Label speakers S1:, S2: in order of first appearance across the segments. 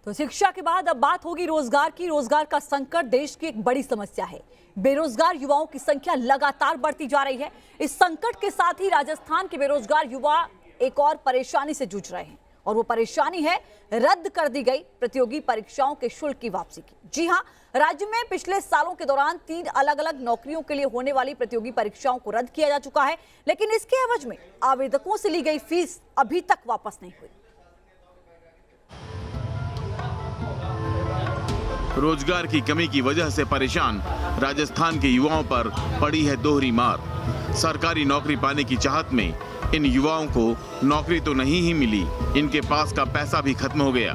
S1: तो शिक्षा के बाद अब बात होगी रोजगार की। रोजगार का संकट देश की एक बड़ी समस्या है। बेरोजगार युवाओं की संख्या लगातार बढ़ती जा रही है। इस संकट के साथ ही राजस्थान के बेरोजगार युवा एक और परेशानी से जूझ रहे हैं और वो परेशानी है रद्द कर दी गई प्रतियोगी परीक्षाओं के शुल्क की वापसी की। जी हां, राज्य में पिछले सालों के दौरान 3 अलग अलग नौकरियों के लिए होने वाली प्रतियोगी परीक्षाओं को रद्द किया जा चुका है, लेकिन इसके एवज में आवेदकों से ली गई फीस अभी तक वापस नहीं हुई।
S2: रोजगार की कमी की वजह से परेशान राजस्थान के युवाओं पर पड़ी है दोहरी मार। सरकारी नौकरी पाने की चाहत में इन युवाओं को नौकरी तो नहीं ही मिली, इनके पास का पैसा भी खत्म हो गया।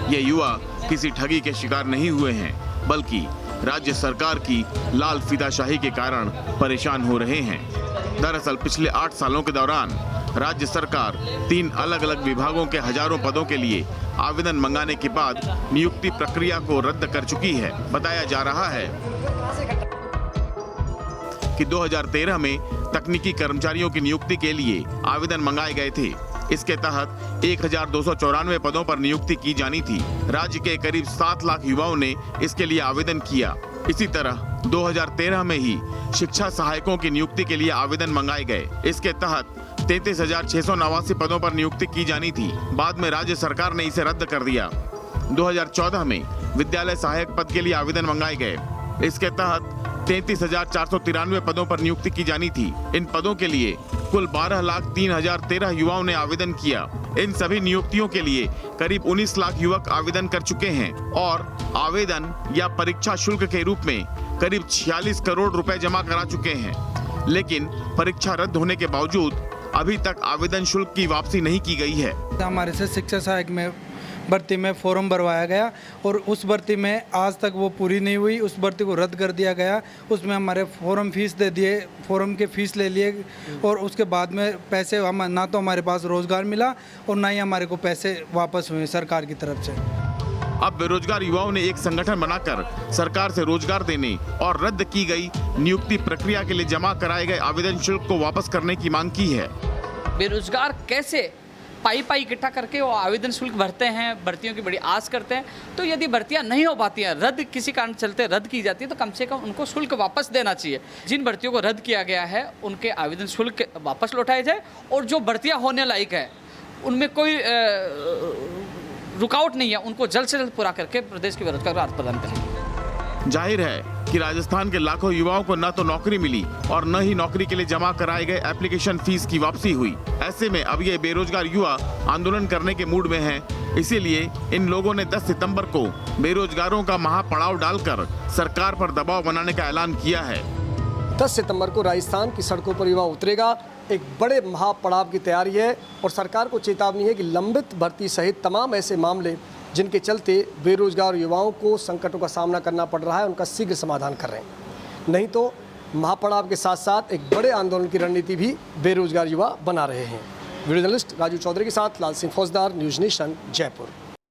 S2: ये युवा किसी ठगी के शिकार नहीं हुए हैं, बल्कि राज्य सरकार की लाल फीताशाही के कारण परेशान हो रहे हैं। दरअसल पिछले 8 सालों के दौरान राज्य सरकार 3 अलग अलग विभागों के हजारों पदों के लिए आवेदन मंगाने के बाद नियुक्ति प्रक्रिया को रद्द कर चुकी है। बताया जा रहा है कि 2013 में तकनीकी कर्मचारियों की नियुक्ति के लिए आवेदन मंगाए गए थे। इसके तहत 1294 पदों पर नियुक्ति की जानी थी। राज्य के करीब 7 लाख युवाओं ने इसके लिए आवेदन किया। इसी तरह 2013 में ही शिक्षा सहायकों की नियुक्ति के लिए आवेदन मंगाए गए। इसके तहत 33,689 पदों पर नियुक्ति की जानी थी। बाद में राज्य सरकार ने इसे रद्द कर दिया। 2014 में विद्यालय सहायक पद के लिए आवेदन मंगाए गए। इसके तहत 33,493 पदों पर नियुक्ति की जानी थी। इन पदों के लिए कुल 12,03,013 युवाओं ने आवेदन किया। इन सभी नियुक्तियों के लिए करीब 19 लाख युवक आवेदन कर चुके हैं और आवेदन या परीक्षा शुल्क के रूप में करीब 46 करोड़ रुपए जमा करा चुके हैं। लेकिन परीक्षा रद्द होने के बावजूद अभी तक आवेदन शुल्क की वापसी नहीं की गई है।
S3: हमारे से शिक्षा सहायक में भर्ती में फॉर्म भरवाया गया और उस भर्ती में आज तक वो पूरी नहीं हुई। उस भर्ती को रद्द कर दिया गया। उसमें हमारे फॉर्म फीस दे दिए, फॉर्म के फीस ले लिए और उसके बाद में पैसे हम ना तो हमारे पास रोजगार मिला और ना ही हमारे को पैसे वापस हुए सरकार की तरफ से।
S2: अब बेरोजगार युवाओं ने एक संगठन बनाकर सरकार से रोजगार देने और रद्द की गई नियुक्ति प्रक्रिया के लिए जमा कराए गए आवेदन शुल्क को वापस करने की मांग की है।
S4: बेरोजगार कैसे पाई इकट्ठा करके वो आवेदन शुल्क भरते हैं, भर्तियों की बड़ी आस करते हैं, तो यदि भर्तियां नहीं हो पाती हैं, रद्द किसी कारण चलते रद्द की जाती है, तो कम से कम उनको शुल्क वापस देना चाहिए। जिन भर्तियों को रद्द किया गया है उनके आवेदन शुल्क वापस लौटाए जाए और जो भर्तियां होने लायक है उनमें कोई रुकावट नहीं है, उनको जल्द से जल्द पूरा करके प्रदेश के बेरोजगार को राहत प्रदान करें।
S2: जाहिर है कि राजस्थान के लाखों युवाओं को न तो नौकरी मिली और न ही नौकरी के लिए जमा कराए गए एप्लीकेशन फीस की वापसी हुई। ऐसे में अब ये बेरोजगार युवा आंदोलन करने के मूड में हैं। इसीलिए इन लोगों ने 10 सितंबर को बेरोजगारों का महापड़ाव डालकर सरकार पर दबाव बनाने का ऐलान किया है।
S5: 10 सितंबर को राजस्थान की सड़कों पर युवा उतरेगा। एक बड़े महापड़ाव की तैयारी है और सरकार को चेतावनी है कि लंबित भर्ती सहित तमाम ऐसे मामले जिनके चलते बेरोजगार युवाओं को संकटों का सामना करना पड़ रहा है, उनका शीघ्र समाधान कर रहे हैं। नहीं तो महापड़ाव के साथ साथ एक बड़े आंदोलन की रणनीति भी बेरोजगार युवा बना रहे हैं। वीडियो जर्नलिस्ट राजू चौधरी के साथ लाल सिंह फौजदार, न्यूज़ नेशन, जयपुर।